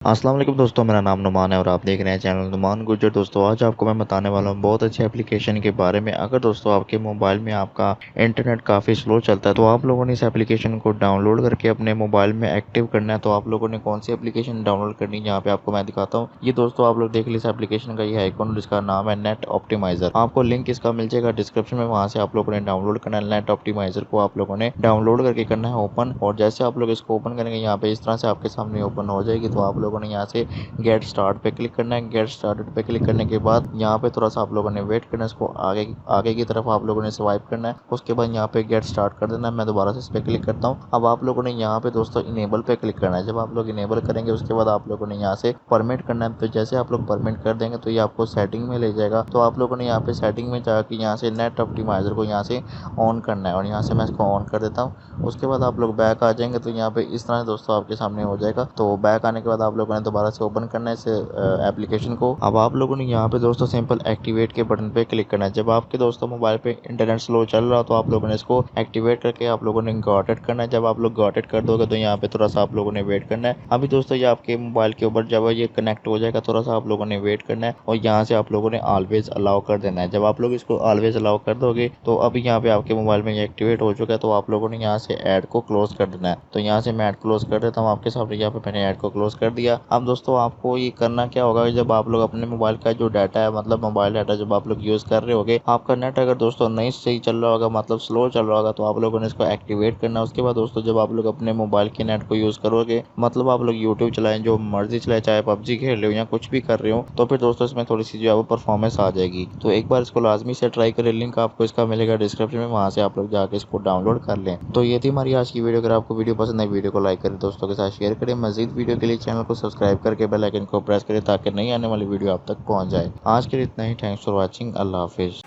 अस्सलाम वालेकुम दोस्तों, मेरा नाम नुमान है और आप देख रहे हैं चैनल नुमान गुज्जर। दोस्तों आज आपको मैं बताने वाला हूँ बहुत अच्छे एप्लीकेशन के बारे में। अगर दोस्तों आपके मोबाइल में आपका इंटरनेट काफ़ी स्लो चलता है तो आप लोगों ने इस एप्लीकेशन को डाउनलोड करके अपने मोबाइल में एक्टिव करना है। तो आप लोगों ने कौन सी एप्लीकेशन डाउनलोड करनी है यहाँ पे आपको मैं दिखाता हूँ। ये दोस्तों आप लोग देख लीजिए, इस एप्लीकेशन का ये आइकॉन जिसका नाम है नेट ऑप्टिमाइजर। आपको लिंक इसका मिल जाएगा डिस्क्रिप्शन में, वहाँ से आप लोगों ने डाउनलोड करना है। नेट ऑप्टिमाइजर को आप लोगों ने डाउनलोड करके करना है ओपन, और जैसे आप लोग इसको ओपन करेंगे यहाँ पे इस तरह से आपके सामने ओपन हो जाएगी। तो आप लोगों ने यहाँ से गेट स्टार्ट पे क्लिक करना है। गेट स्टार्टेड पे क्लिक करने के बाद यहाँ पे थोड़ा सा आप लोगों ने वेट करना है, इसको आगे आगे की तरफ आप लोगों ने स्वाइप करना है। उसके बाद यहाँ पे गेट स्टार्ट कर देना है। मैं दोबारा से इस पे क्लिक करता हूँ। अब आप लोगों ने यहाँ पे दोस्तों इनेबल पे क्लिक करना है। जब आप लोग इनेबल करेंगे उसके बाद आप लोगों ने यहाँ से परमिट करना है। तो जैसे आप लोग परमिट कर देंगे तो ये आपको सेटिंग में ले जाएगा। तो आप लोगों ने यहाँ पे सेटिंग में जाकर यहाँ से नेट ऑप्टिमाइजर को यहाँ से ऑन करना है, और यहाँ से मैं इसको ऑन कर देता हूँ। उसके बाद आप लोग बैक आ जाएंगे तो यहाँ पे इस तरह दोस्तों आपके सामने हो जाएगा। तो बैक आने के बाद आप लोगों ने दोबारा से ओपन करना है इस एप्लीकेशन को। अब आप लोगों ने यहाँ पे दोस्तों सिंपल एक्टिवेट के बटन पे क्लिक करना है। जब आपके दोस्तों मोबाइल पे इंटरनेट स्लो चल रहा हो तो आप लोगों ने इसको एक्टिवेट करके आप लोगों ने गॉट इट करना है। जब आप लोग गॉट इट कर दोगे तो यहाँ पे थोड़ा सा आप लोगों ने वेट करना है। अभी दोस्तों ये आपके मोबाइल के ऊपर जब ये कनेक्ट हो जाएगा थोड़ा सा आप लोगों ने वेट करना है, और यहाँ से आप लोगों ने ऑलवेज अलाउ कर देना है। जब आप लोग इसको ऑलवेज अलाउ कर दोगे तो अभी यहाँ पे आपके मोबाइल में ये एक्टिवेट हो चुका है। तो आप लोगों ने यहाँ से ऐड को क्लोज कर देना है। तो यहाँ से मैं ऐड क्लोज कर देता हूँ आपके सामने। यहाँ पे मैंने ऐड को क्लोज कर दिया। अब दोस्तों आपको ये करना क्या होगा, जब आप लोग अपने मोबाइल का जो डाटा है, मतलब मोबाइल डाटा जब आप लोग यूज़ कर रहे होगे, आपका नेट अगर दोस्तों नहीं सही चल रहा होगा, मतलब स्लो चल रहा होगा, तो आप लोगों ने इसको एक्टिवेट करना है। उसके बाद दोस्तों जब आप लोग अपने मोबाइल के नेट को यूज़ करोगे, मतलब आप लोग यूट्यूब चलाएं, जो मर्जी चलाएं, चाहे पबजी खेल रहे हो या कुछ भी कर रहे हो, तो फिर दोस्तों इसमें थोड़ी सी जो है वो परफॉर्मेंस आ जाएगी। तो एक बार इसको लाजमी से ट्राई करें। लिंक आपको इसका मिलेगा डिस्क्रिप्शन में, वहाँ से आप लोग जाके इसको डाउनलोड कर लें। तो ये थी हमारी आज की वीडियो। अगर आपको वीडियो पसंद है, वीडियो को लाइक करें, दोस्तों के साथ शेयर करें। मजीद वीडियो के लिए चैनल को सब्सक्राइब करके बेल आइकन को प्रेस करें ताकि नई आने वाली वीडियो आप तक पहुँच जाए। आज के लिए इतना ही। Thanks for watching. अल्लाह हाफिज़।